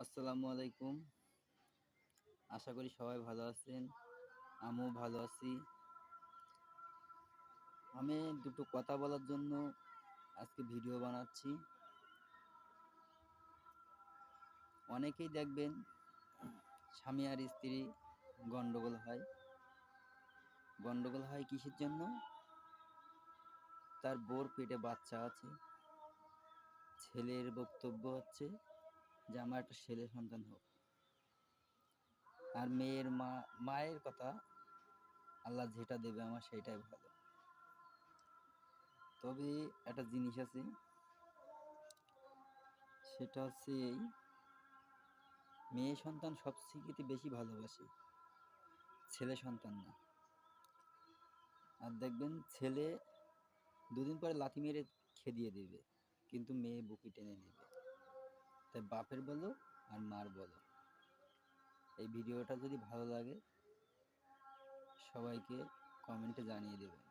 আসসালামু আলাইকুম। আশা করি সবাই ভালো আছেন। আমিও ভালো আছি। আমি দুটো কথা বলার জন্য আজকে ভিডিও বানাচ্ছি। অনেকেই দেখবেন স্বামী আর স্ত্রী গন্ডগোল হয়। গন্ডগোল হয় কিসের জন্য? তার বউর পেটে বাচ্চা আছে। ছেলের বক্তব্য হচ্ছে যে আমার একটা ছেলে সন্তান হোক। আর মায়ের কথা, আল্লাহ যেটা দেবে আমার সেইটাই ভালো। তবে একটা জিনিস আছে, সেটা হচ্ছে এই, মেয়ে সন্তান সবথেকে বেশি ভালোবাসে, ছেলে সন্তান না। আর দেখবেন ছেলে দুদিন পরে লাথি মেরে খেদিয়ে দিবে, কিন্তু মেয়ে বুকে টেনে নেবে। তাই বাপের বলো আর মার বলো, এই ভিডিওটা যদি ভালো লাগে সবাইকে কমেন্টে জানিয়ে দেবেন।